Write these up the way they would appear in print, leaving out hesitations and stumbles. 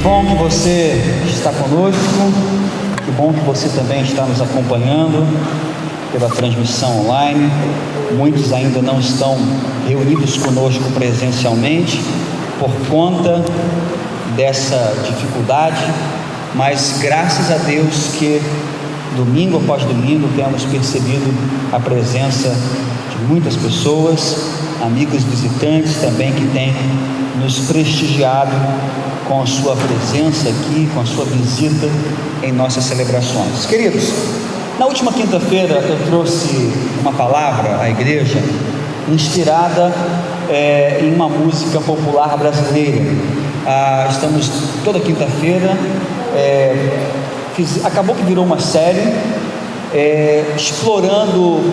bom que você está conosco, que bom que você também está nos acompanhando pela transmissão online. Muitos ainda não estão reunidos conosco presencialmente por conta dessa dificuldade, mas graças a Deus que domingo após domingo temos percebido a presença de muitas pessoas, amigos visitantes também que têm nos prestigiado com a sua presença aqui, com a sua visita em nossas celebrações. Queridos, na última quinta-feira eu trouxe uma palavra à igreja inspirada em uma música popular brasileira. Estamos toda quinta-feira, acabou que virou uma série explorando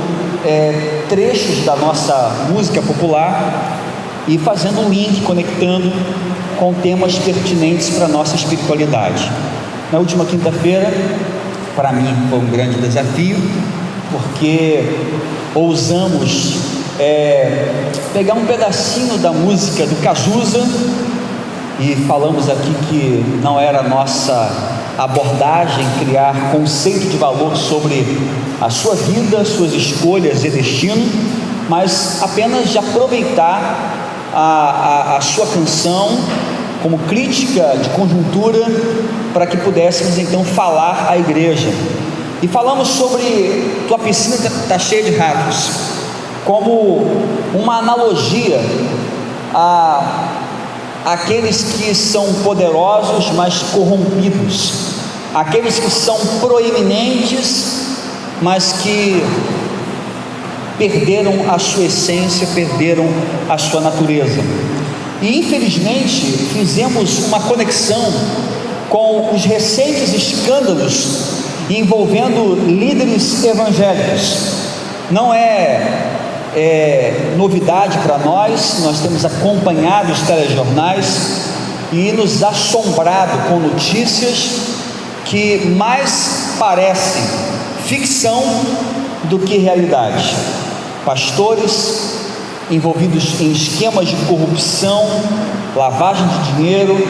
trechos da nossa música popular e fazendo um link, conectando com temas pertinentes para a nossa espiritualidade. Na última quinta-feira, para mim foi um grande desafio, porque ousamos pegar um pedacinho da música do Cazuza e falamos aqui que não era a nossa abordagem criar conceito de valor sobre a sua vida, suas escolhas e destino, mas apenas de aproveitar a sua canção como crítica de conjuntura para que pudéssemos então falar à igreja. E falamos sobre tua piscina está cheia de ratos, como uma analogia àqueles que são poderosos, mas corrompidos, aqueles que são proeminentes, mas que perderam a sua essência, perderam a sua natureza. E infelizmente fizemos uma conexão com os recentes escândalos envolvendo líderes evangélicos. Não é novidade para nós temos acompanhado os telejornais e nos assombrado com notícias que mais parecem ficção do que realidade. Pastores envolvidos em esquemas de corrupção, lavagem de dinheiro,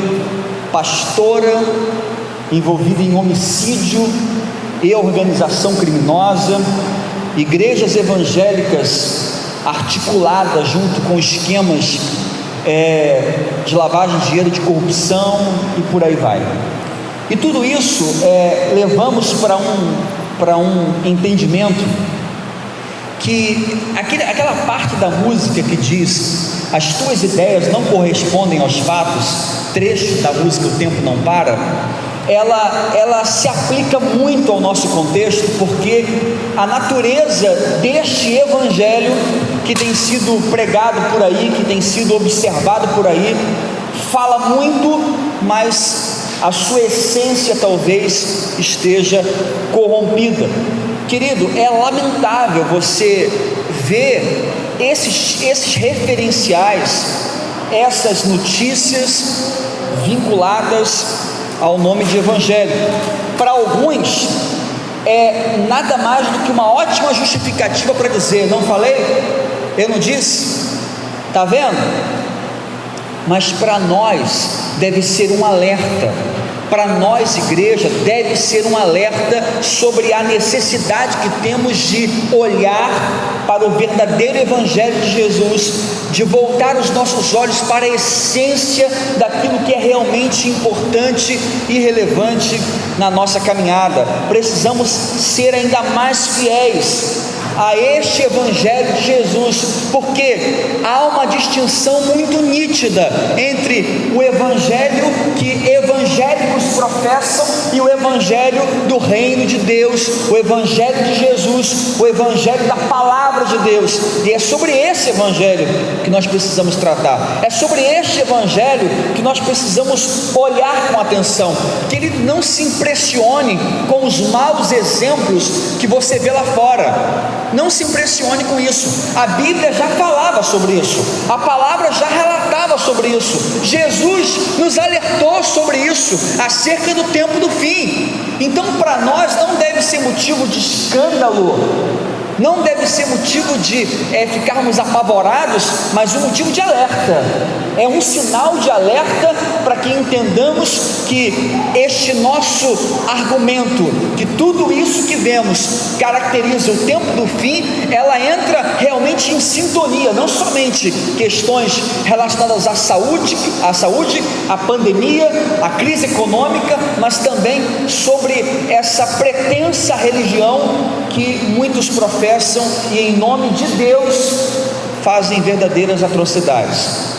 pastora envolvida em homicídio e organização criminosa, igrejas evangélicas articuladas junto com esquemas de lavagem de dinheiro, de corrupção e por aí vai. E tudo isso levamos para um entendimento que aquela parte da música que diz as tuas ideias não correspondem aos fatos, trecho da música O Tempo Não Para, ela se aplica muito ao nosso contexto, porque a natureza deste evangelho que tem sido pregado por aí, que tem sido observado por aí, fala muito, mas a sua essência talvez esteja corrompida. Querido, é lamentável você ver esses referenciais, essas notícias vinculadas ao nome de evangelho. Para alguns é nada mais do que uma ótima justificativa para dizer: não falei? Eu não disse? Está vendo? Mas para nós deve ser um alerta. Para nós, igreja, deve ser um alerta sobre a necessidade que temos de olhar para o verdadeiro evangelho de Jesus, de voltar os nossos olhos para a essência daquilo que é realmente importante e relevante na nossa caminhada. Precisamos ser ainda mais fiéis a este evangelho de Jesus, porque há uma distinção muito nítida entre o evangelho que evangélicos professam e o evangelho do reino de Deus, o evangelho de Jesus, o evangelho da palavra de Deus. E é sobre esse evangelho que nós precisamos tratar, é sobre este evangelho que nós precisamos olhar com atenção. Que ele não se impressione com os maus exemplos que você vê lá fora. Não se impressione com isso. A Bíblia já falava sobre isso, a palavra já relatava sobre isso, Jesus nos alertou sobre isso acerca do tempo do fim. Então para nós não deve ser motivo de escândalo não deve ser motivo de ficarmos apavorados, mas um motivo de alerta. É um sinal de alerta para que entendamos que este nosso argumento, que tudo isso que vemos caracteriza o tempo do fim, ela entra realmente em sintonia, não somente questões relacionadas à saúde, à pandemia, à crise econômica, mas também sobre essa pretensa religião que muitos professam e em nome de Deus fazem verdadeiras atrocidades.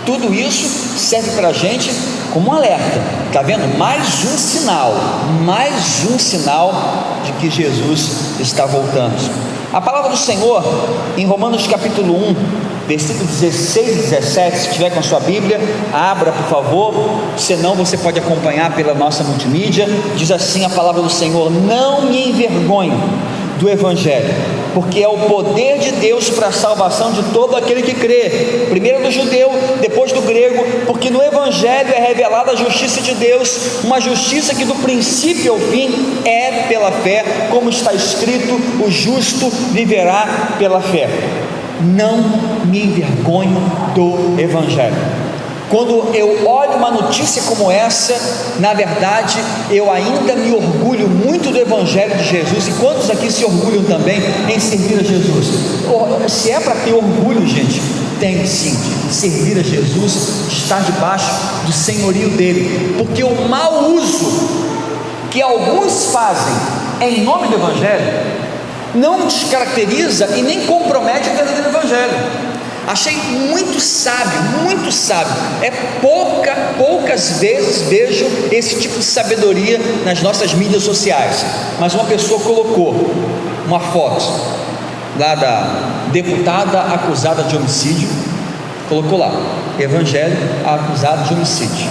Tudo isso serve para a gente como um alerta. Está vendo? Mais um sinal de que Jesus está voltando. A palavra do Senhor em Romanos capítulo 1, versículos 16 e 17, se tiver com a sua Bíblia, abra por favor, senão você pode acompanhar pela nossa multimídia. Diz assim a palavra do Senhor: não me envergonho do Evangelho, porque é o poder de Deus para a salvação de todo aquele que crê, primeiro do judeu, depois do grego, porque no Evangelho é revelada a justiça de Deus, uma justiça que do princípio ao fim é pela fé, como está escrito: o justo viverá pela fé. Não me envergonho do Evangelho. Quando eu olho uma notícia como essa, na verdade, eu ainda me orgulho muito do Evangelho de Jesus. E quantos aqui se orgulham também em servir a Jesus? Se é para ter orgulho, gente, tem sim, de servir a Jesus, estar debaixo do senhorio dele, porque o mau uso que alguns fazem em nome do Evangelho não descaracteriza e nem compromete o verdadeiro Evangelho. Achei muito sábio, poucas vezes vejo esse tipo de sabedoria nas nossas mídias sociais, mas uma pessoa colocou uma foto lá da deputada acusada de homicídio, colocou lá: Evangelho acusado de homicídio.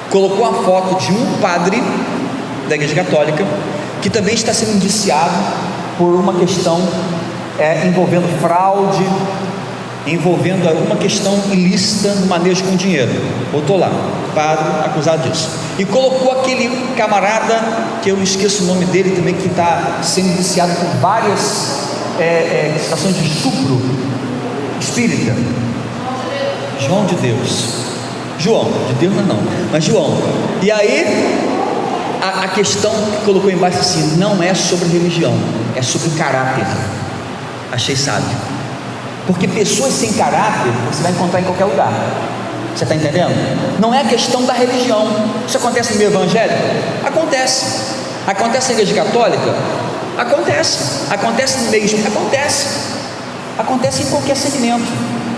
Colocou a foto de um padre da Igreja Católica que também está sendo indiciado por uma questão envolvendo fraude, envolvendo alguma questão ilícita no manejo com dinheiro. Botou lá: padre acusado disso. E colocou aquele camarada, que eu esqueço o nome dele também, que está sendo indiciado por várias situações de estupro espírita. João de Deus. João, de Deus não, mas João. E aí, a questão que colocou embaixo assim: não é sobre religião, é sobre caráter. Achei sábio. Porque pessoas sem caráter você vai encontrar em qualquer lugar. Você está entendendo? Não é a questão da religião. Isso acontece no meio evangélico? Acontece. Acontece na Igreja Católica? Acontece. Acontece no meio espírita? Acontece em qualquer segmento.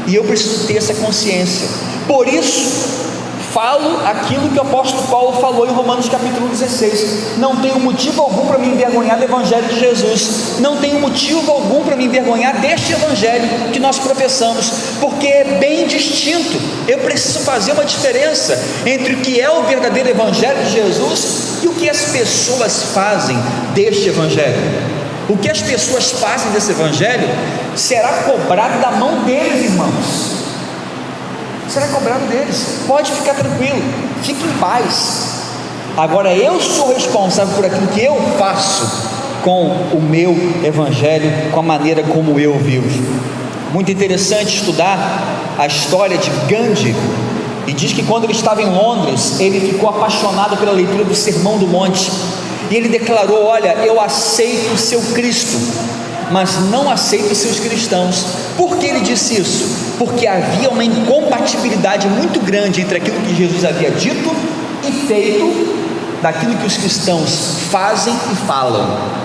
E eu preciso ter essa consciência. Por isso falo aquilo que o apóstolo Paulo falou em Romanos capítulo 16: não tenho motivo algum para me envergonhar do Evangelho de Jesus, não tenho motivo algum para me envergonhar deste Evangelho que nós professamos, porque é bem distinto. Eu preciso fazer uma diferença entre o que é o verdadeiro Evangelho de Jesus e o que as pessoas fazem deste Evangelho. O que as pessoas fazem desse Evangelho será cobrado da mão deles, irmãos. Será cobrado deles. Pode ficar tranquilo, fique em paz. Agora eu sou responsável por aquilo que eu faço com o meu Evangelho, com a maneira como eu vivo. Muito interessante estudar a história de Gandhi. E diz que quando ele estava em Londres, ele ficou apaixonado pela leitura do Sermão do Monte, e ele declarou: olha, eu aceito o seu Cristo, mas não aceito os seus cristãos. Por que ele disse isso? Porque havia uma incompatibilidade muito grande entre aquilo que Jesus havia dito e feito, daquilo que os cristãos fazem e falam.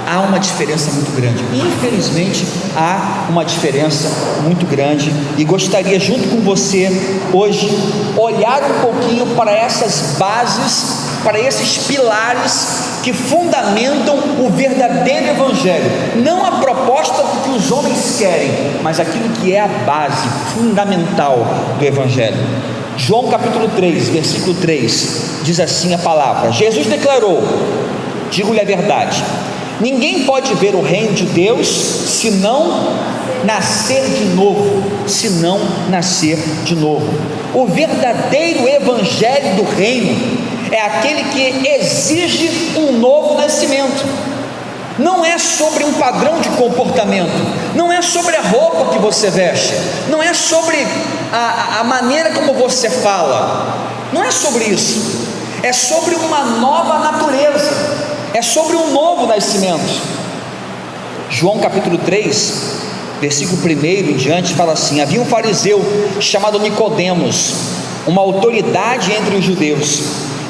Há uma diferença muito grande. Infelizmente há uma diferença muito grande, e gostaria junto com você hoje olhar um pouquinho para essas bases, para esses pilares que fundamentam o verdadeiro Evangelho, não a proposta do que os homens querem, mas aquilo que é a base fundamental do Evangelho. João capítulo 3, versículo 3, diz assim a palavra: Jesus declarou: digo-lhe a verdade, ninguém pode ver o reino de Deus se não nascer de novo. O verdadeiro Evangelho do reino é aquele que exige um novo nascimento. não é sobre um padrão de comportamento, não é sobre a roupa que você veste, não é sobre a maneira como você fala, não é sobre isso, é sobre uma nova natureza, é sobre um novo nascimento. João capítulo 3, versículo 1 em diante, fala assim: havia um fariseu chamado Nicodemos, uma autoridade entre os judeus,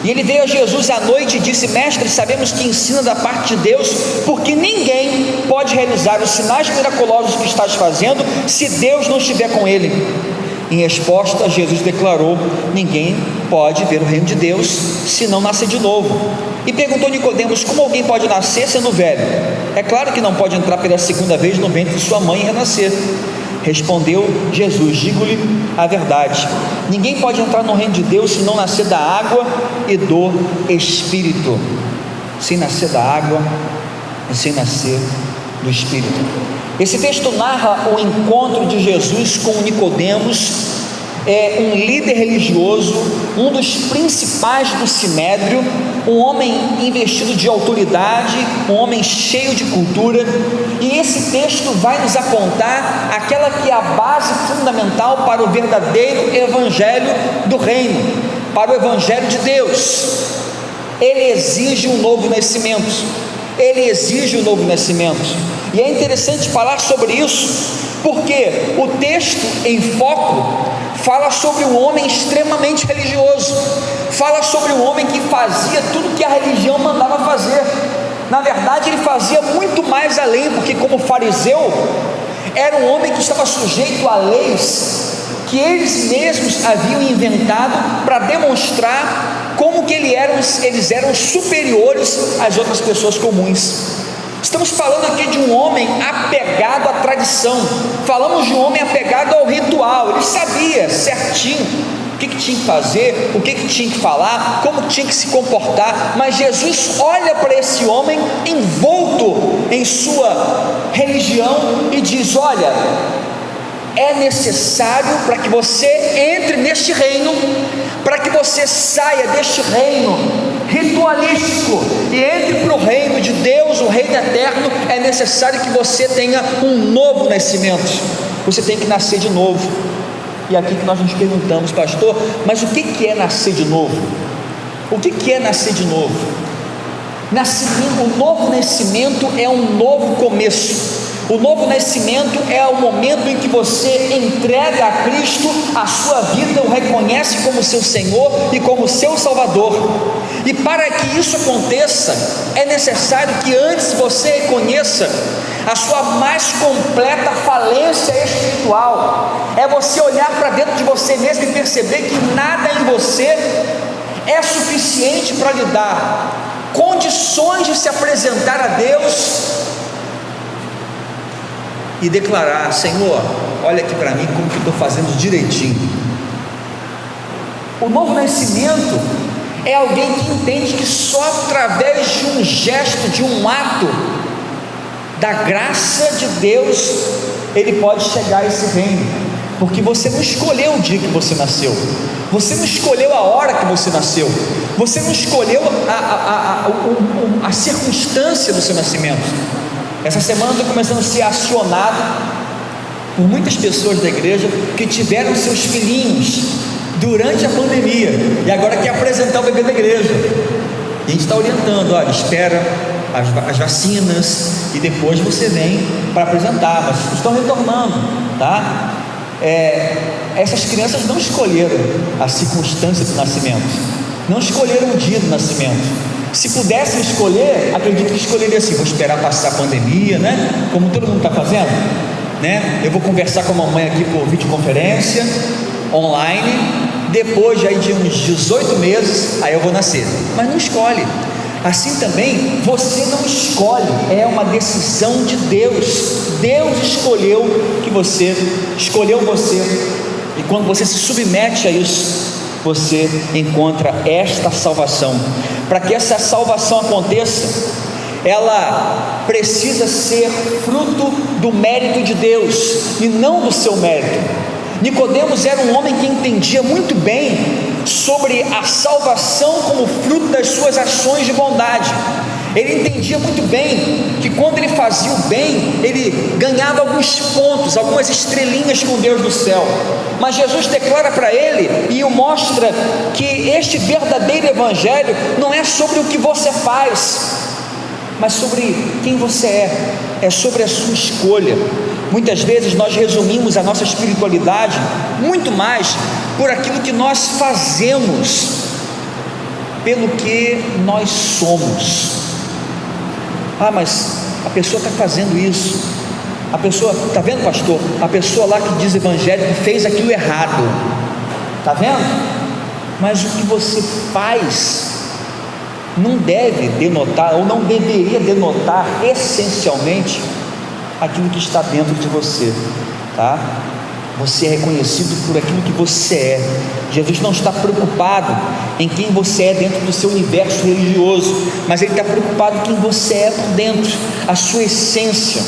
e ele veio a Jesus à noite e disse: mestre, sabemos que ensina da parte de Deus, porque ninguém pode realizar os sinais miraculosos que estás fazendo, se Deus não estiver com ele. Em resposta, Jesus declarou: ninguém pode ver o reino de Deus se não nascer de novo. E perguntou Nicodemos: como alguém pode nascer sendo velho? É claro que não pode entrar pela segunda vez no ventre de sua mãe e renascer. Respondeu Jesus: digo-lhe a verdade, ninguém pode entrar no reino de Deus se não nascer da água e do Espírito. Sem nascer da água e sem nascer do Espírito. Esse texto narra o encontro de Jesus com Nicodemos, um líder religioso, um dos principais do Sinédrio, um homem investido de autoridade, um homem cheio de cultura. E esse texto vai nos apontar aquela que é a base fundamental para o verdadeiro evangelho do reino, para o evangelho de Deus. Ele exige um novo nascimento, ele exige um novo nascimento. E é interessante falar sobre isso, porque o texto em foco fala sobre um homem extremamente religioso, fala sobre um homem que fazia tudo que a religião mandava fazer. Na verdade, ele fazia muito mais além, porque como fariseu, era um homem que estava sujeito a leis que eles mesmos haviam inventado para demonstrar como que eles eram superiores às outras pessoas comuns. Estamos falando aqui de um homem apegado à tradição, falamos de um homem apegado ao ritual. Ele sabia certinho o que tinha que fazer, o que tinha que falar, como tinha que se comportar, mas Jesus olha para esse homem envolto em sua religião e diz: olha, é necessário para que você entre neste reino, para que você saia deste reino ritualístico e entre para o reino de Deus, o reino eterno, é necessário que você tenha um novo nascimento, você tem que nascer de novo. E aqui que nós nos perguntamos: pastor, mas o que é nascer de novo? O que é nascer de novo? O novo nascimento é um novo começo. O novo nascimento é o momento em que você entrega a Cristo a sua vida, o reconhece como seu Senhor e como seu Salvador. E para que isso aconteça, é necessário que antes você reconheça a sua mais completa falência espiritual. É você olhar para dentro de você mesmo e perceber que nada em você é suficiente para lhe dar condições de se apresentar a Deus e declarar: Senhor, olha aqui para mim como que eu estou fazendo direitinho. O novo nascimento é alguém que entende que só através de um gesto, de um ato da graça de Deus, ele pode chegar a esse reino, porque você não escolheu o dia que você nasceu, você não escolheu a hora que você nasceu, você não escolheu a circunstância do seu nascimento. Essa semana eu estou começando a ser acionado por muitas pessoas da igreja que tiveram seus filhinhos durante a pandemia e agora quer apresentar o bebê da igreja. E a gente está orientando: olha, espera as vacinas e depois você vem para apresentar, mas estão retornando, tá? Essas crianças não escolheram a circunstância do nascimento, não escolheram o dia do nascimento. Se pudessem escolher, acredito que escolheria assim: vou esperar passar a pandemia, né? Como todo mundo está fazendo, né? Eu vou conversar com a mamãe aqui por videoconferência, online, depois aí de uns 18 meses, aí eu vou nascer. Mas não escolhe. Assim também, você não escolhe, é uma decisão de Deus. Deus escolheu você, e quando você se submete a isso, você encontra esta salvação. Para que essa salvação aconteça, ela precisa ser fruto do mérito de Deus e não do seu mérito. Nicodemos era um homem que entendia muito bem sobre a salvação como fruto das suas ações de bondade. Ele entendia muito bem que quando ele fazia o bem, ele ganhava alguns pontos, algumas estrelinhas com Deus do céu. Mas Jesus declara para ele e o mostra que este verdadeiro evangelho não é sobre o que você faz, mas sobre quem você é sobre a sua escolha. Muitas vezes nós resumimos a nossa espiritualidade muito mais por aquilo que nós fazemos, pelo que nós somos. Mas a pessoa está fazendo isso, a pessoa, está vendo, pastor? A pessoa lá que diz evangélico fez aquilo errado, está vendo? Mas o que você faz não deve denotar, ou não deveria denotar essencialmente aquilo que está dentro de você, tá? Você é reconhecido por aquilo que você é. Jesus não está preocupado em quem você é dentro do seu universo religioso, mas Ele está preocupado em quem você é por dentro, a sua essência.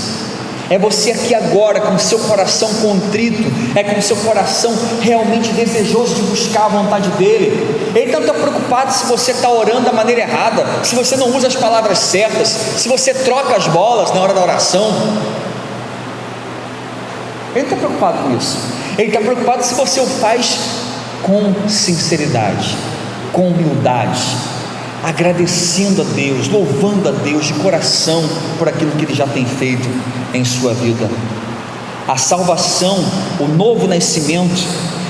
É você aqui agora, com o seu coração contrito, é com o seu coração realmente desejoso de buscar a vontade dEle. Ele não está preocupado se você está orando da maneira errada, se você não usa as palavras certas, se você troca as bolas na hora da oração. Ele não está preocupado com isso. Ele está preocupado se você o faz com sinceridade, com humildade, agradecendo a Deus, louvando a Deus de coração por aquilo que Ele já tem feito em sua vida. A salvação, o novo nascimento,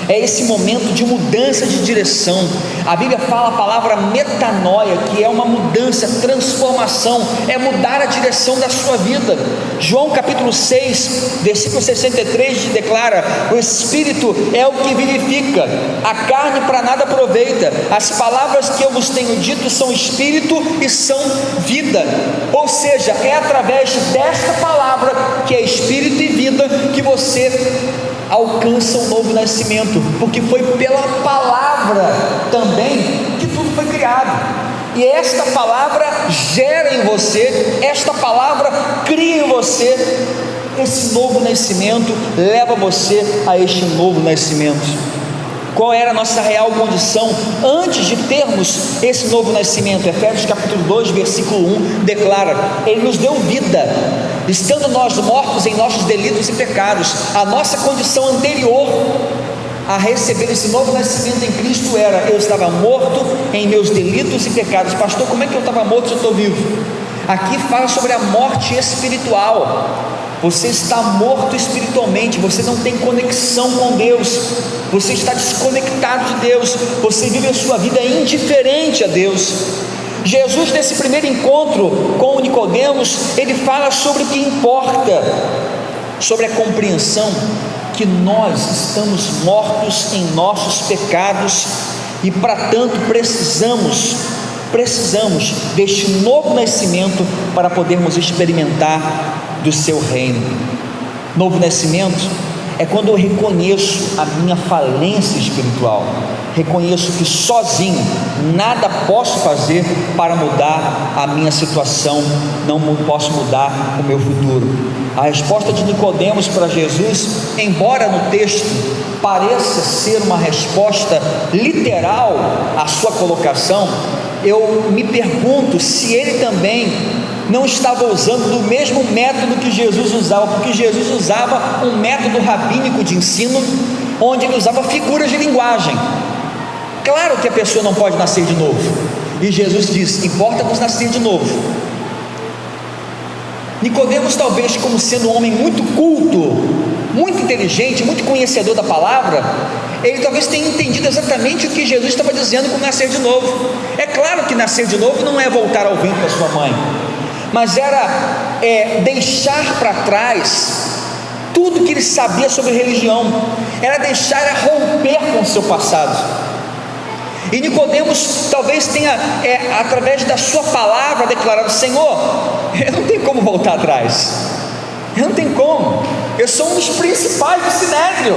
é esse momento de mudança de direção. A Bíblia fala a palavra metanoia, que é uma mudança, transformação, é mudar a direção da sua vida. João capítulo 6, versículo 63 declara: o Espírito é o que vivifica, a carne para nada aproveita. As palavras que eu vos tenho dito são Espírito e são vida. Ou seja, é através desta palavra, que é Espírito e vida, que você alcança um novo nascimento, porque foi pela palavra também que tudo foi criado, e esta palavra gera em você, esta palavra cria em você esse novo nascimento, leva você a este novo nascimento. Qual era a nossa real condição antes de termos esse novo nascimento? Efésios capítulo 2, versículo 1 declara: Ele nos deu vida, estando nós mortos em nossos delitos e pecados. A nossa condição anterior a receber esse novo nascimento em Cristo era: eu estava morto em meus delitos e pecados. Pastor, como é que eu estava morto se eu estou vivo? Aqui fala sobre a morte espiritual. Você está morto espiritualmente, você não tem conexão com Deus, você está desconectado de Deus, você vive a sua vida indiferente a Deus. Jesus, nesse primeiro encontro com o Nicodemos, ele fala sobre o que importa, sobre a compreensão que nós estamos mortos em nossos pecados e, para tanto, precisamos deste novo nascimento para podermos experimentar do seu reino. Novo nascimento é quando eu reconheço a minha falência espiritual, reconheço que sozinho nada posso fazer para mudar a minha situação, não posso mudar o meu futuro. A resposta de Nicodemos para Jesus, embora no texto pareça ser uma resposta literal à sua colocação, eu me pergunto se ele também não estava usando do mesmo método que Jesus usava, porque Jesus usava um método rabínico de ensino, onde ele usava figuras de linguagem. Claro que a pessoa não pode nascer de novo, e Jesus disse: importa-vos nascer de novo. Nicodemos, talvez como sendo um homem muito culto, muito inteligente, muito conhecedor da palavra, ele talvez tenha entendido exatamente o que Jesus estava dizendo com nascer de novo. É claro que nascer de novo não é voltar ao ventre da sua mãe, mas era deixar para trás tudo que ele sabia sobre religião, era romper com o seu passado. E Nicodemos talvez tenha, através da sua palavra, declarado: Senhor, eu não tenho como voltar atrás, eu não tenho como, eu sou um dos principais do Sinédrio,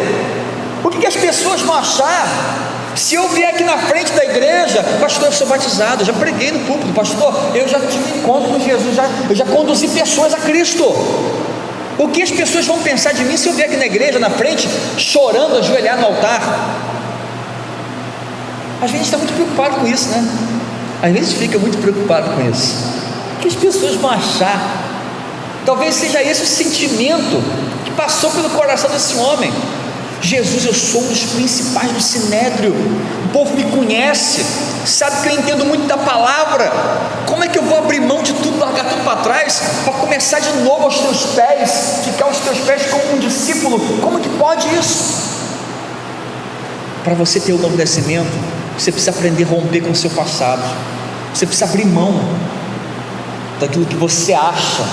o que as pessoas vão achar? Se eu vier aqui na frente da igreja, pastor, eu sou batizado, eu já preguei no púlpito, pastor, eu já tive encontro com Jesus, eu já conduzi pessoas a Cristo. O que as pessoas vão pensar de mim se eu vier aqui na igreja, na frente, chorando, ajoelhado no altar? Às vezes a gente está muito preocupado com isso, né? Às vezes fica muito preocupado com isso. que as pessoas vão achar? Talvez seja esse o sentimento que passou pelo coração desse homem. Jesus, eu sou um dos principais do Sinédrio, o povo me conhece, sabe que eu entendo muito da palavra. Como é que eu vou abrir mão de tudo, largar tudo para trás, para começar de novo aos teus pés, ficar aos teus pés como um discípulo? Como que pode isso? Para você ter o novo nascimento, você precisa aprender a romper com o seu passado, você precisa abrir mão daquilo que você acha,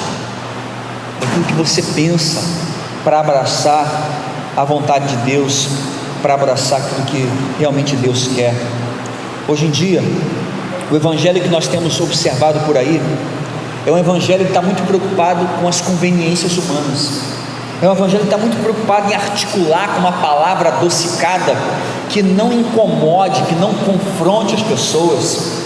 daquilo que você pensa, para abraçar a vontade de Deus, para abraçar aquilo que realmente Deus quer. Hoje em dia, o evangelho que nós temos observado por aí é um evangelho que está muito preocupado com as conveniências humanas, é um evangelho que está muito preocupado em articular com uma palavra adocicada que não incomode, que não confronte as pessoas.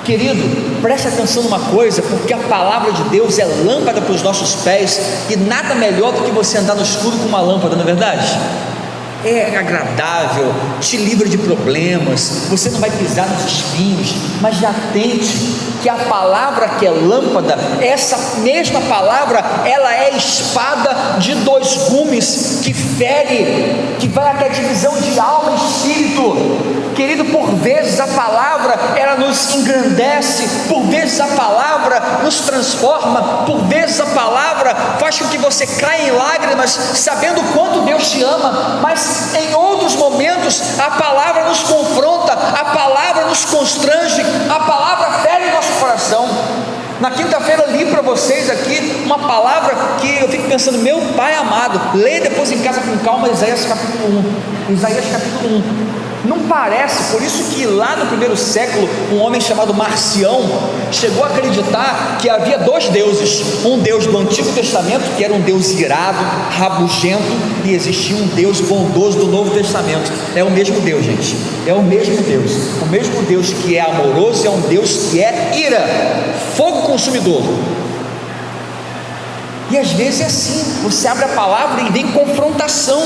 Querido, preste atenção numa coisa, porque a palavra de Deus é lâmpada para os nossos pés, e nada melhor do que você andar no escuro com uma lâmpada, não é verdade? É agradável, te livra de problemas, você não vai pisar nos espinhos. Mas já atente que a palavra que é lâmpada, essa mesma palavra, ela é espada de dois gumes, que fere, que vai até a divisão de alma e espírito. Querido, por vezes a palavra, ela nos engrandece, por vezes a palavra nos transforma, por vezes a palavra faz com que você caia em lágrimas, sabendo o quanto Deus te ama. Mas em outros momentos a palavra nos confronta, a palavra nos constrange, a palavra fere o nosso coração. Na quinta-feira eu li para vocês aqui uma palavra que eu fico pensando, meu Pai amado, leia depois em casa com calma Isaías capítulo 1, Isaías capítulo 1. Não parece, por isso que lá no primeiro século, um homem chamado Marcião chegou a acreditar que havia dois deuses, um Deus do Antigo Testamento, que era um Deus irado, rabugento, e existia um Deus bondoso do Novo Testamento. É o mesmo Deus, gente, é o mesmo Deus que é amoroso, é um Deus que é ira, fogo consumidor. E às vezes é assim, você abre a palavra e vem confrontação.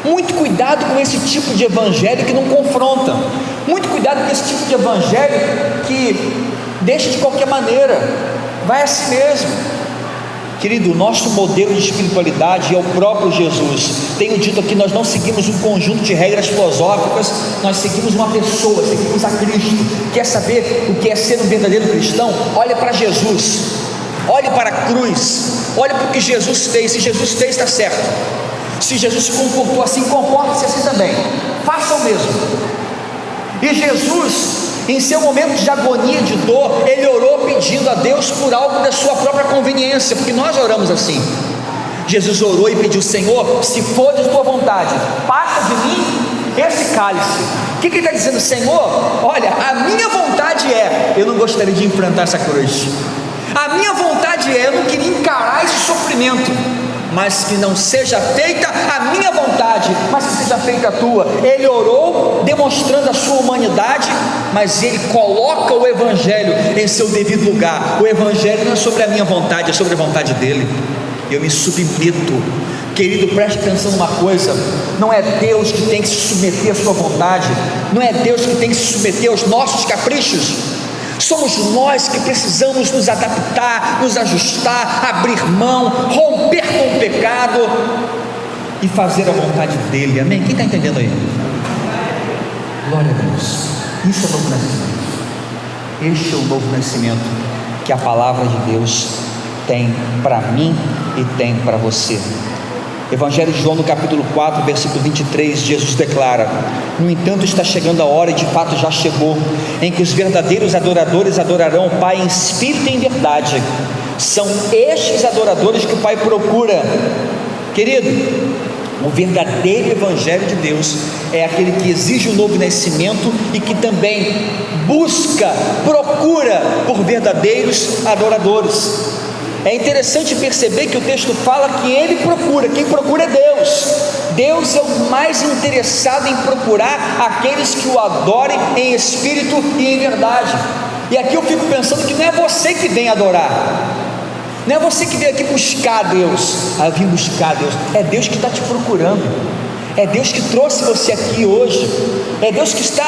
Muito cuidado com esse tipo de evangelho que não confronta, muito cuidado com esse tipo de evangelho que deixa de qualquer maneira, vai assim mesmo. Querido, o nosso modelo de espiritualidade é o próprio Jesus. Tenho dito aqui, nós não seguimos um conjunto de regras filosóficas, nós seguimos uma pessoa, seguimos a Cristo. Quer saber o que é ser um verdadeiro cristão? Olha para Jesus, olhe para a cruz, olhe para o que Jesus fez. Se Jesus fez, está certo. Se Jesus se comportou assim, comporte-se assim também, faça o mesmo. E Jesus, em seu momento de agonia, de dor, ele orou pedindo a Deus por algo da sua própria conveniência, porque nós oramos assim. Jesus orou e pediu: Senhor, se for de tua vontade, passa de mim esse cálice. O que ele está dizendo? Senhor, olha, a minha vontade é, eu não gostaria de enfrentar essa cruz, a minha vontade é, eu não queria encarar esse sofrimento, mas que não seja feita a minha vontade, mas que seja feita a tua. Ele orou demonstrando a sua humanidade, mas ele coloca o evangelho em seu devido lugar. O evangelho não é sobre a minha vontade, é sobre a vontade dele. Eu me submeto. Querido, preste atenção numa coisa, não é Deus que tem que se submeter à sua vontade, não é Deus que tem que se submeter aos nossos caprichos. Somos nós que precisamos nos adaptar, nos ajustar, abrir mão, romper com o pecado e fazer a vontade dele. Amém? Quem está entendendo aí? Glória a Deus. Isso é o novo nascimento. Este é o novo nascimento que a palavra de Deus tem para mim e tem para você. Evangelho de João, no capítulo 4, versículo 23, Jesus declara: no entanto está chegando a hora, e de fato já chegou, em que os verdadeiros adoradores adorarão o Pai em espírito e em verdade. São estes adoradores que o Pai procura. Querido, o verdadeiro evangelho de Deus é aquele que exige um novo nascimento e que também busca, procura por verdadeiros adoradores. É interessante perceber que o texto fala que ele procura, quem procura é Deus. Deus é o mais interessado em procurar aqueles que o adorem em espírito e em verdade. E aqui eu fico pensando que não é você que vem adorar, não é você que veio aqui buscar Deus. Eu vim buscar Deus, é Deus que está te procurando, é Deus que trouxe você aqui hoje, é Deus que está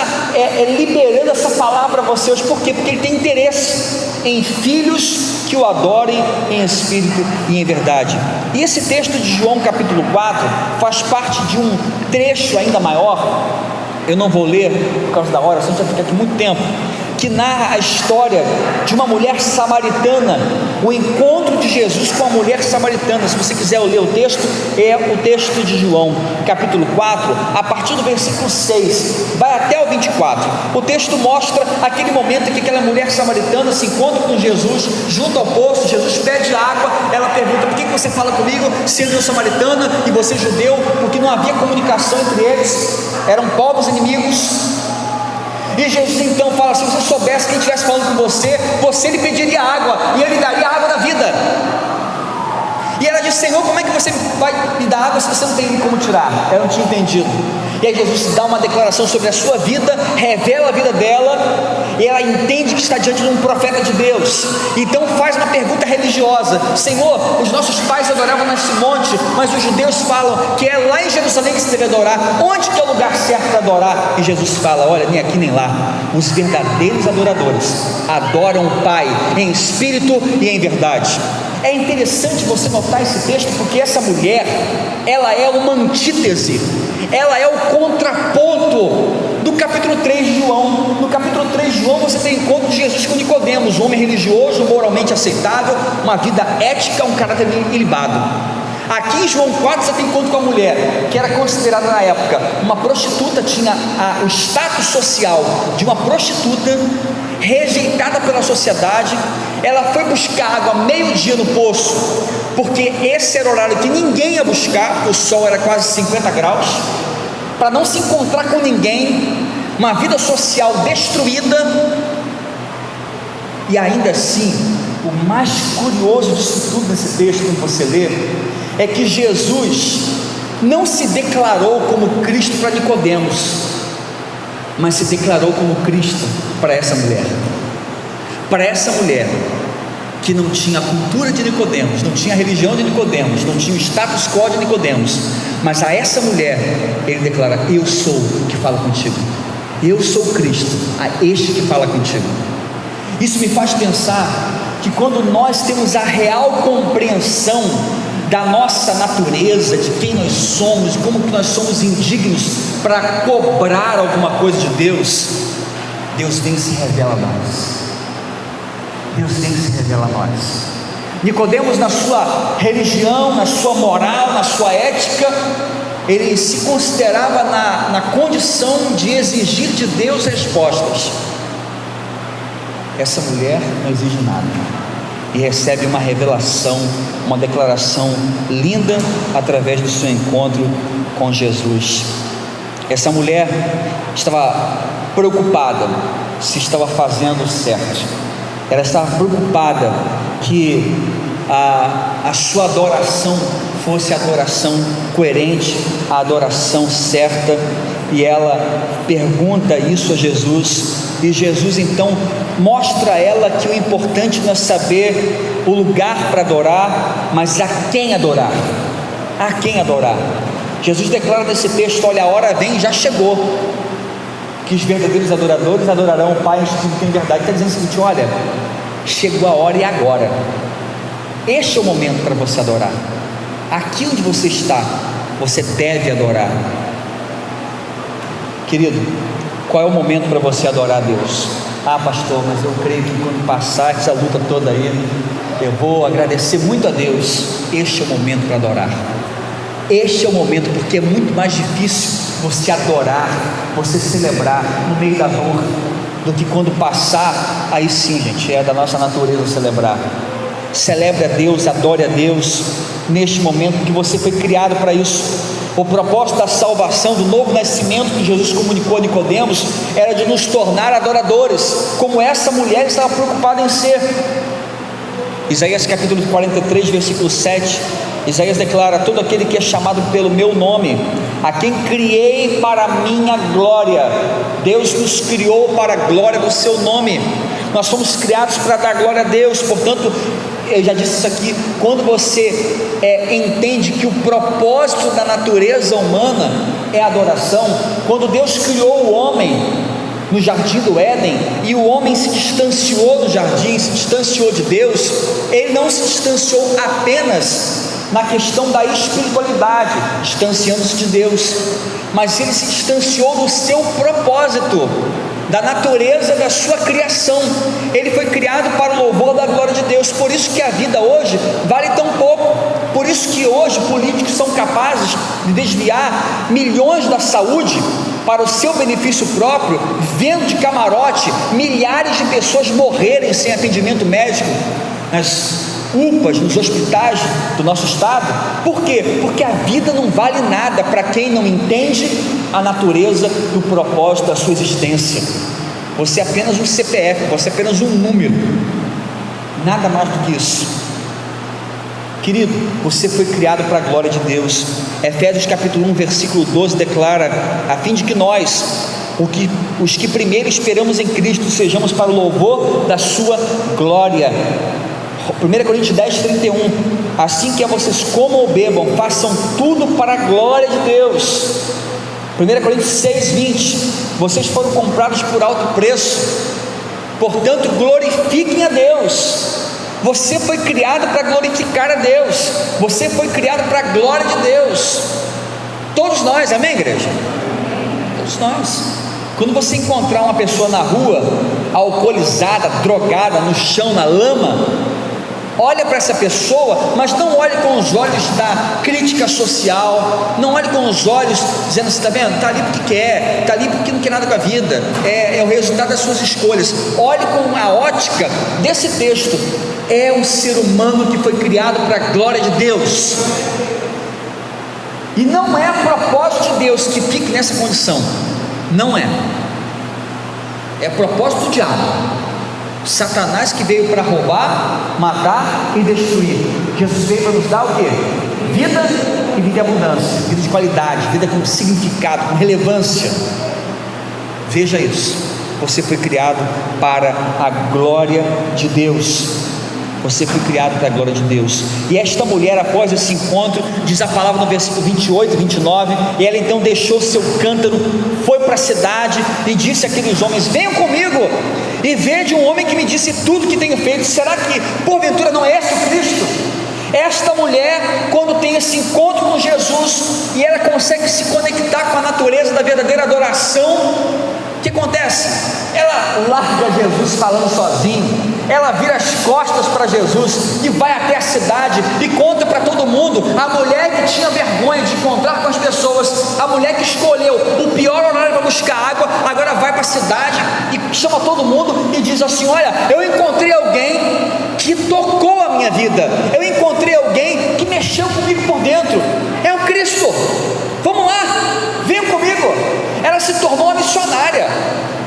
liberando essa palavra a você hoje. Por quê? Porque Ele tem interesse. em filhos que o adorem em espírito e em verdade. E esse texto de João capítulo 4 faz parte de um trecho ainda maior. Eu não vou ler por causa da hora, senão a gente vai ficar aqui muito tempo, que narra a história de uma mulher samaritana, o encontro de Jesus com a mulher samaritana. Se você quiser ler o texto, é o texto de João, capítulo 4, a partir do versículo 6, vai até o 24. O texto mostra aquele momento em que aquela mulher samaritana se encontra com Jesus, junto ao poço. Jesus pede água, ela pergunta: por que você fala comigo, sendo eu samaritana e você judeu? Porque não havia comunicação entre eles, eram povos inimigos. E Jesus então fala: se você soubesse quem estivesse falando com você, você lhe pediria água, e ele lhe daria a água da vida. E ela disse: Senhor, como é que você vai me dar água se você não tem como tirar? Ela não tinha entendido. E aí Jesus dá uma declaração sobre a sua vida, revela a vida dela, e ela entende que está diante de um profeta de Deus. Então faz uma pergunta religiosa: Senhor, os nossos pais adoravam nesse monte, mas os judeus falam que é lá em Jerusalém que se deve adorar. Onde que é o lugar certo para adorar? E Jesus fala: olha, nem aqui nem lá. Os verdadeiros adoradores adoram o Pai em espírito e em verdade. É interessante você notar esse texto, porque essa mulher, ela é uma antítese, ela é o contraponto do capítulo 3 de João. No capítulo 3 de João você tem encontro de Jesus com Nicodemos, um homem religioso, moralmente aceitável, uma vida ética, um caráter ilibado. Aqui em João 4 você tem encontro com a mulher, que era considerada na época uma prostituta, tinha o status social de uma prostituta, rejeitada pela sociedade. Ela foi buscar água meio-dia no poço, porque esse era o horário que ninguém ia buscar, o sol era quase 50 graus, para não se encontrar com ninguém, uma vida social destruída. E ainda assim, o mais curioso disso tudo nesse texto que você lê, é que Jesus não se declarou como Cristo para Nicodemos, mas se declarou como Cristo para essa mulher. Para essa mulher que não tinha a cultura de Nicodemos, não tinha a religião de Nicodemos, não tinha o status quo de Nicodemos, mas a essa mulher ele declara: eu sou o que fala contigo, eu sou Cristo, a este que fala contigo. Isso me faz pensar que quando nós temos a real compreensão da nossa natureza, de quem nós somos, como que nós somos indignos para cobrar alguma coisa de Deus, Deus vem e se revela a nós. Deus vem e se revela a nós. Nicodemos, na sua religião, na sua moral, na sua ética, ele se considerava na condição de exigir de Deus respostas. Essa mulher não exige nada e recebe uma revelação, uma declaração linda através do seu encontro com Jesus. Essa mulher estava preocupada se estava fazendo certo. Ela estava preocupada que a sua adoração fosse a adoração coerente, a adoração certa, e ela pergunta isso a Jesus, e Jesus então mostra a ela que o importante não é saber o lugar para adorar, mas a quem adorar. A quem adorar. Jesus declara nesse texto: olha, a hora vem, já chegou, que os verdadeiros adoradores adorarão o Pai em espírito e em verdade. Está dizendo o seguinte: olha, chegou a hora e agora. Este é o momento para você adorar. Aqui onde você está, você deve adorar. Querido, qual é o momento para você adorar a Deus? Ah, pastor, mas eu creio que quando passar essa luta toda aí, eu vou agradecer muito a Deus. Este é o momento para adorar. Este é o momento, porque é muito mais difícil você adorar, você celebrar no meio da dor, do que quando passar. Aí sim, gente, é da nossa natureza celebrar. Celebre a Deus, adore a Deus neste momento, porque você foi criado para isso. O propósito da salvação, do novo nascimento que Jesus comunicou a Nicodemos, era de nos tornar adoradores, como essa mulher estava preocupada em ser. Isaías capítulo 43, versículo 7, Isaías declara: todo aquele que é chamado pelo meu nome, a quem criei para a minha glória. Deus nos criou para a glória do seu nome. Nós fomos criados para dar glória a Deus. Portanto, eu já disse isso aqui, quando você entende que o propósito da natureza humana é a adoração, quando Deus criou o homem, no jardim do Éden, e o homem se distanciou do jardim, se distanciou de Deus, ele não se distanciou apenas na questão da espiritualidade, distanciando-se de Deus, mas ele se distanciou do seu propósito, da natureza da sua criação. Ele foi criado para o louvor da glória de Deus. Por isso que a vida hoje vale tão pouco, por isso que hoje políticos são capazes de desviar milhões da saúde para o seu benefício próprio, vendo de camarote milhares de pessoas morrerem sem atendimento médico nas UPAs, nos hospitais do nosso estado. Por quê? Porque a vida não vale nada para quem não entende a natureza e o propósito da sua existência. Você é apenas um CPF, você é apenas um número, nada mais do que isso. Querido, você foi criado para a glória de Deus. Efésios capítulo 1, versículo 12 declara: a fim de que nós, os que primeiro esperamos em Cristo, sejamos para o louvor da sua glória. 1 Coríntios 10, 31, assim que vocês comam ou bebam, façam tudo para a glória de Deus. 1 Coríntios 6, 20, vocês foram comprados por alto preço, portanto glorifiquem a Deus. Você foi criado para glorificar a Deus, você foi criado para a glória de Deus. Todos nós, amém, igreja? Todos nós. Quando você encontrar uma pessoa na rua, alcoolizada, drogada, no chão, na lama, olha para essa pessoa, mas não olhe com os olhos da crítica social, não olhe com os olhos dizendo assim: está vendo, está ali porque quer, está ali porque não quer nada com a vida, é o resultado das suas escolhas. Olhe com a ótica desse texto: é um ser humano que foi criado para a glória de Deus, e não é a propósito de Deus que fique nessa condição, não é propósito do diabo, Satanás, que veio para roubar, matar e destruir. Jesus veio para nos dar o quê? Vida e vida em abundância, vida de qualidade, vida com significado, com relevância. Veja isso, você foi criado para a glória de Deus. Você foi criado para a glória de Deus. E esta mulher, após esse encontro, diz a palavra no versículo 28 e 29, e ela então deixou seu cântaro, foi para a cidade e disse àqueles homens: venham comigo e vede um homem que me disse tudo que tenho feito. Será que porventura não é esse o Cristo? Esta mulher, quando tem esse encontro com Jesus e ela consegue se conectar com a natureza da verdadeira adoração, o que acontece? Ela larga Jesus falando sozinho, ela vira as costas para Jesus e vai até a cidade e conta para todo mundo. A mulher que tinha vergonha de encontrar com as pessoas, a mulher que escolheu o pior horário para buscar água, agora vai para a cidade e chama todo mundo e diz assim: olha, eu encontrei alguém que tocou a minha vida, eu encontrei alguém que mexeu comigo por dentro, é o Cristo, vamos lá, venham comigo. Ela se tornou uma missionária.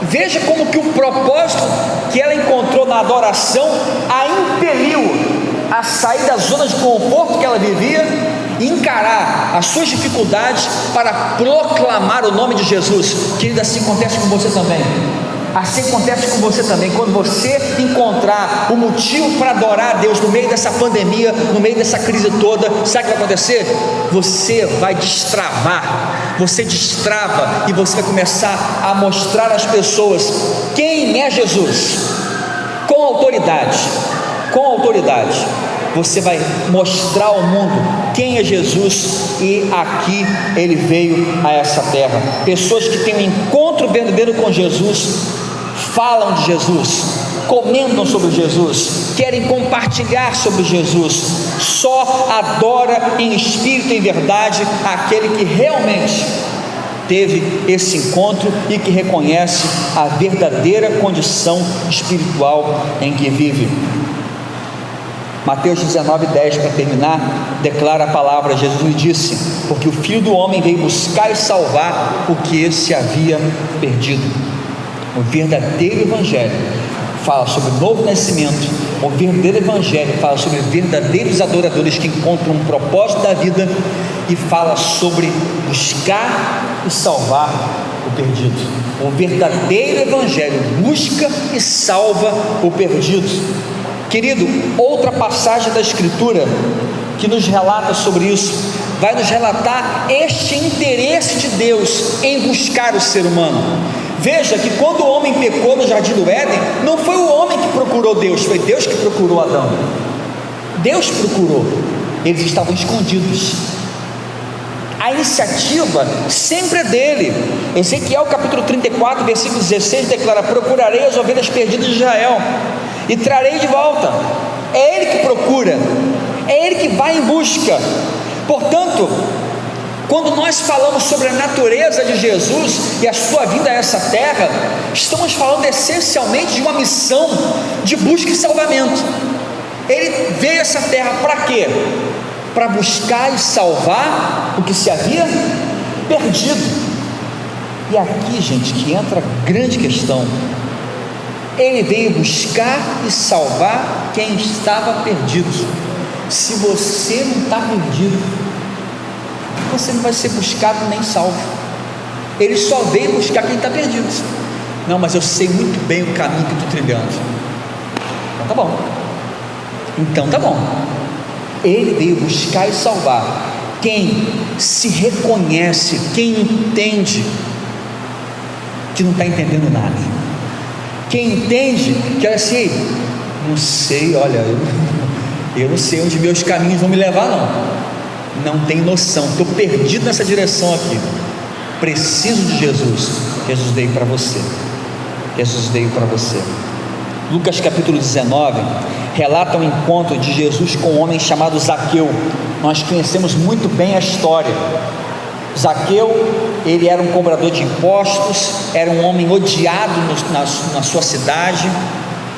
Veja como que o propósito que ela encontrou na adoração a impeliu a sair da zona de conforto que ela vivia e encarar as suas dificuldades para proclamar o nome de Jesus. Querida, assim acontece com você também. Assim acontece com você também. Quando você encontrar o motivo para adorar a Deus no meio dessa pandemia, no meio dessa crise toda, sabe o que vai acontecer? Você vai destravar, você destrava e você vai começar a mostrar às pessoas quem é Jesus, com autoridade, você vai mostrar ao mundo quem é Jesus, e aqui ele veio a essa terra. Pessoas que têm um encontro verdadeiro com Jesus, falam de Jesus, comentam sobre Jesus, querem compartilhar sobre Jesus. Só adora em espírito e em verdade aquele que realmente teve esse encontro e que reconhece a verdadeira condição espiritual em que vive. Mateus 19:10, para terminar, declara a palavra: Jesus lhe disse: porque o Filho do Homem veio buscar e salvar o que se havia perdido. O verdadeiro evangelho fala sobre o novo nascimento. O verdadeiro evangelho fala sobre verdadeiros adoradores que encontram um propósito da vida, e fala sobre buscar e salvar o perdido. O verdadeiro evangelho busca e salva o perdido. Querido, outra passagem da Escritura que nos relata sobre isso, vai nos relatar este interesse de Deus em buscar o ser humano. Veja que quando o homem pecou no jardim do Éden, não foi o homem que procurou Deus, foi Deus que procurou Adão. Deus procurou, eles estavam escondidos. A iniciativa sempre é dele. Ezequiel capítulo 34, versículo 16 declara: procurarei as ovelhas perdidas de Israel e trarei de volta. É ele que procura, é ele que vai em busca. Portanto, quando nós falamos sobre a natureza de Jesus e a sua vinda a essa terra, estamos falando essencialmente de uma missão de busca e salvamento. Ele veio a essa terra para quê? Para buscar e salvar o que se havia perdido. E aqui, gente, que entra a grande questão. Ele veio buscar e salvar quem estava perdido. Se você não está perdido, você não vai ser buscado nem salvo. Ele só veio buscar quem está perdido. Não, mas eu sei muito bem o caminho que estou trilhando. Então tá bom. Então tá bom. Ele veio buscar e salvar quem se reconhece, quem entende que não está entendendo nada, quem entende que assim, não sei, olha, eu não sei onde meus caminhos vão me levar, não tenho noção, estou perdido nessa direção aqui, preciso de Jesus. Jesus veio para você. Jesus veio para você. Lucas capítulo 19 relata o encontro de Jesus com um homem chamado Zaqueu. Nós conhecemos muito bem a história. Zaqueu, ele era um cobrador de impostos, era um homem odiado na sua cidade,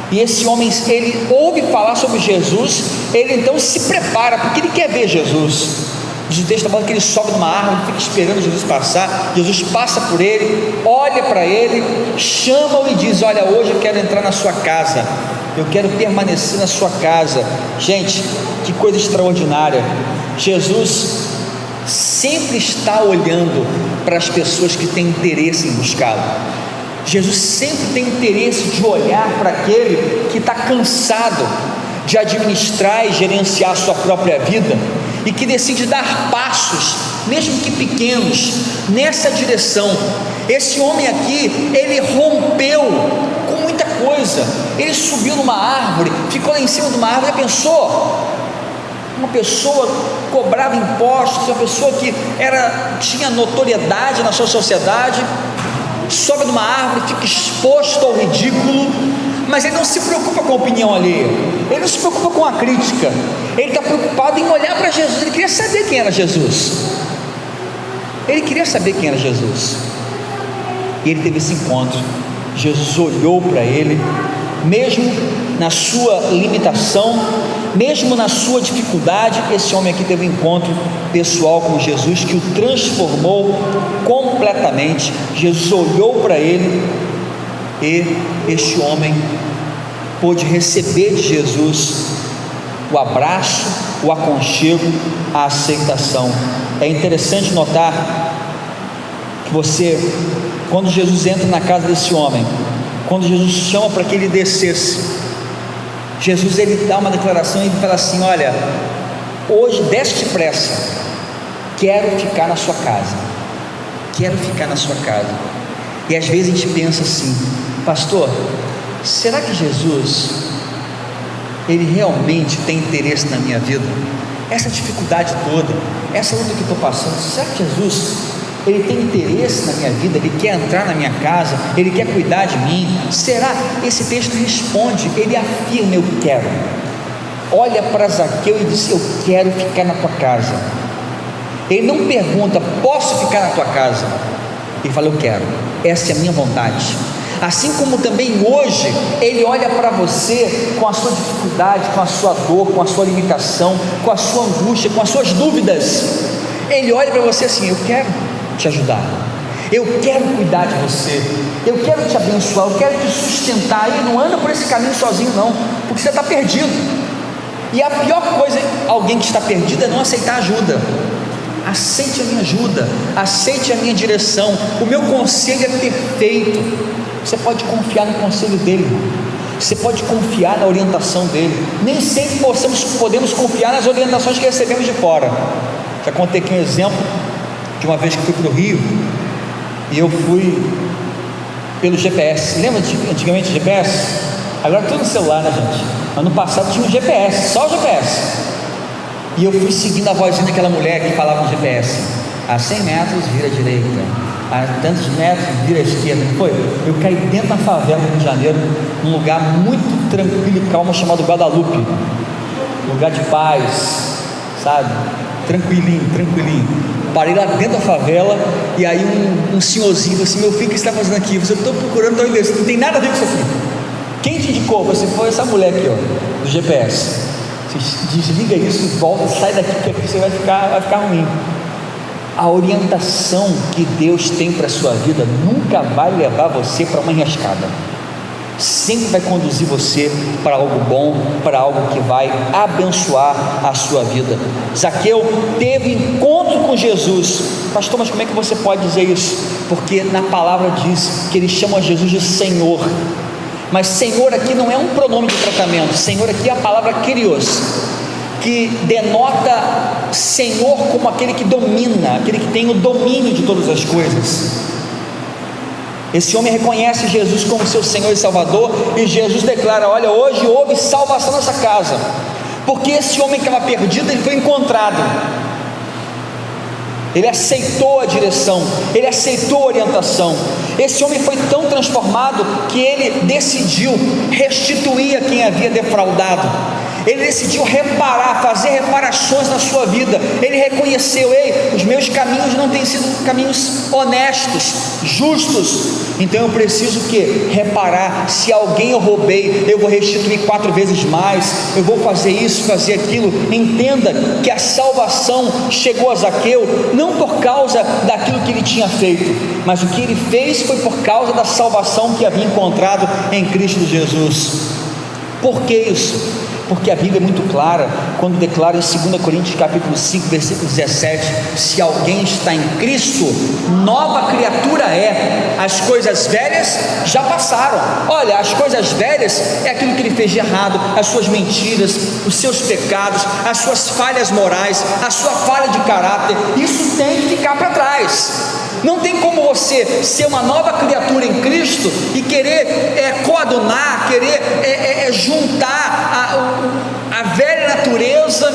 e esse homem, ele ouve falar sobre Jesus, ele então se prepara, porque ele quer ver Jesus. Diz o texto está falando que ele sobe numa árvore, fica esperando Jesus passar. Jesus passa por ele, olha para ele, chama-o e diz: olha, hoje eu quero entrar na sua casa, eu quero permanecer na sua casa. Gente, que coisa extraordinária. Jesus sempre está olhando para as pessoas que têm interesse em buscá-lo. Jesus sempre tem interesse de olhar para aquele que está cansado de administrar e gerenciar a sua própria vida, e que decide dar passos, mesmo que pequenos, nessa direção. Esse homem aqui, ele rompeu com muita coisa. Ele subiu numa árvore, ficou lá em cima de uma árvore. Já pensou? Uma pessoa cobrava impostos, uma pessoa que tinha notoriedade na sua sociedade, sobe numa árvore, fica exposto ao ridículo, mas ele não se preocupa com a opinião alheia, ele não se preocupa com a crítica, ele está preocupado em olhar para Jesus. Ele queria saber quem era Jesus, ele queria saber quem era Jesus, e ele teve esse encontro. Jesus olhou para ele, mesmo na sua limitação, mesmo na sua dificuldade. Esse homem aqui teve um encontro pessoal com Jesus que o transformou completamente. Jesus olhou para ele e este homem pôde receber de Jesus o abraço, o aconchego, a aceitação. É interessante notar que quando Jesus entra na casa desse homem, quando Jesus chama para que ele descesse, Jesus, ele dá uma declaração e ele fala assim: olha, hoje desce depressa, quero ficar na sua casa, quero ficar na sua casa. E às vezes a gente pensa assim: pastor, será que Jesus, ele realmente tem interesse na minha vida? Essa dificuldade toda, essa luta que eu estou passando, será que Jesus, ele tem interesse na minha vida? Ele quer entrar na minha casa, ele quer cuidar de mim? Será? Esse texto responde, ele afirma: eu quero. Olha para Zaqueu e diz: eu quero ficar na tua casa. Ele não pergunta: posso ficar na tua casa? Ele fala: eu quero, essa é a minha vontade. Assim como também hoje ele olha para você com a sua dificuldade, com a sua dor, com a sua limitação, com a sua angústia, com as suas dúvidas. Ele olha para você assim: eu quero te ajudar, eu quero cuidar de você, eu quero te abençoar, eu quero te sustentar. E não anda por esse caminho sozinho não, porque você está perdido. E a pior coisa, alguém que está perdido, é não aceitar ajuda. Aceite a minha ajuda, aceite a minha direção. O meu conselho é perfeito. Você pode confiar no conselho dele, você pode confiar na orientação dele. Nem sempre podemos confiar nas orientações que recebemos de fora. Já contei aqui um exemplo de uma vez que fui para o Rio, e eu fui pelo GPS. Lembra antigamente o GPS? Agora tudo no celular, né, gente? Ano passado tinha um GPS, só o GPS. E eu fui seguindo a vozinha daquela mulher que falava no GPS: a 100 metros vira à direita, a tantos metros vira à esquerda. Foi, eu caí dentro da favela do Rio de Janeiro, num lugar muito tranquilo e calmo chamado Guadalupe, lugar de paz, sabe? Tranquilinho. Parei lá dentro da favela, e aí um senhorzinho falou assim: meu filho, o que você está fazendo aqui? Eu estou procurando tal endereço. Não tem nada a ver com isso aqui. Quem te indicou? Você foi essa mulher aqui, ó, do GPS. Você desliga isso e volta, sai daqui, que aqui você vai ficar ruim. A orientação que Deus tem para a sua vida nunca vai levar você para uma enrascada. Sempre vai conduzir você para algo bom, para algo que vai abençoar a sua vida. Zaqueu teve encontro com Jesus. Pastor, mas como é que você pode dizer isso? Porque na palavra diz que eles chamam Jesus de Senhor. Mas Senhor aqui não é um pronome de tratamento. Senhor aqui é a palavra Kyrios, que denota Senhor como aquele que domina, aquele que tem o domínio de todas as coisas. Esse homem reconhece Jesus como seu Senhor e Salvador, e Jesus declara: olha, hoje houve salvação nessa casa, porque esse homem que estava perdido, ele foi encontrado. Ele aceitou a direção, ele aceitou a orientação. Esse homem foi tão transformado que ele decidiu restituir a quem havia defraudado. Ele decidiu reparar, fazer reparações na sua vida. Ele reconheceu: ei, os meus caminhos não têm sido caminhos honestos, justos, então eu preciso o quê? Reparar. Se alguém eu roubei, eu vou restituir 4 vezes mais, eu vou fazer isso, fazer aquilo. Entenda que a salvação chegou a Zaqueu não por causa daquilo que ele tinha feito, mas o que ele fez foi por causa da salvação que havia encontrado em Cristo Jesus. Por que isso? Porque a Bíblia é muito clara quando declara em 2 Coríntios capítulo 5, versículo 17: se alguém está em Cristo, nova criatura é, as coisas velhas já passaram. Olha, as coisas velhas é aquilo que ele fez de errado, as suas mentiras, os seus pecados, as suas falhas morais, a sua falha de caráter. Isso tem que ficar para trás. Não tem como você ser uma nova criatura em Cristo e querer coadunar, querer juntar a velha natureza,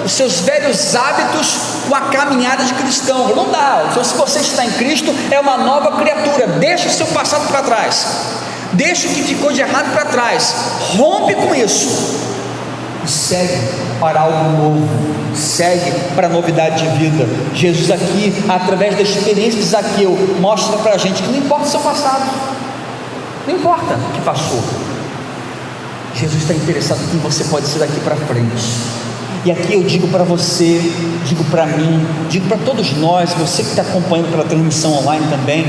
os seus velhos hábitos com a caminhada de cristão. Não dá. Então, se você está em Cristo, é uma nova criatura. Deixa o seu passado para trás, deixa o que ficou de errado para trás, rompe com isso e segue para algo novo, segue para a novidade de vida. Jesus aqui, através da experiência de Zaqueu, mostra para a gente que não importa o seu passado, não importa o que passou, Jesus está interessado em quem você pode ser daqui para frente. E aqui eu digo para você, digo para mim, digo para todos nós, você que está acompanhando pela transmissão online também,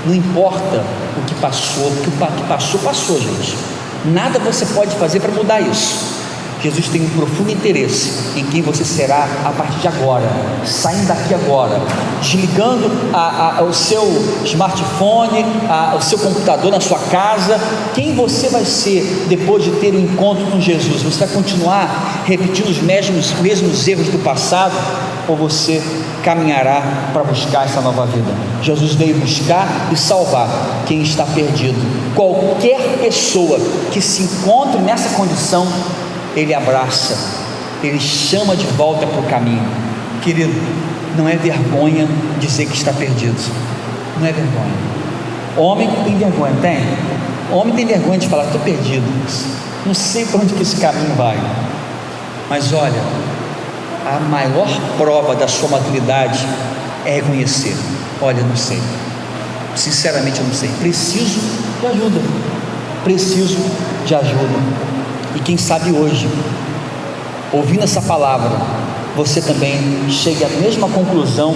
não importa o que passou, porque o que passou, gente. Nada você pode fazer para mudar isso. Jesus tem um profundo interesse em quem você será a partir de agora, saindo daqui agora, desligando o seu smartphone, o seu computador na sua casa. Quem você vai ser depois de ter um encontro com Jesus? Você vai continuar repetindo os mesmos erros do passado, ou você caminhará para buscar essa nova vida? Jesus veio buscar e salvar quem está perdido. Qualquer pessoa que se encontre nessa condição, Ele abraça, Ele chama de volta para o caminho. Querido, não é vergonha dizer que está perdido, não é vergonha. Homem tem vergonha, tem? Homem tem vergonha de falar: estou perdido, não sei para onde que esse caminho vai. Mas olha, a maior prova da sua maturidade é reconhecer: olha, não sei, sinceramente eu não sei, preciso de ajuda, preciso de ajuda. E quem sabe hoje, ouvindo essa palavra, você também chegue à mesma conclusão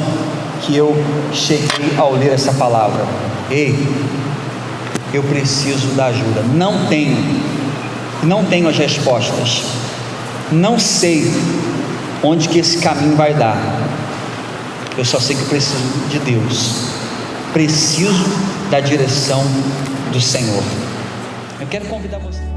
que eu cheguei ao ler essa palavra: ei, eu preciso da ajuda, não tenho as respostas, não sei onde que esse caminho vai dar, eu só sei que eu preciso de Deus, preciso da direção do Senhor. Eu quero convidar você.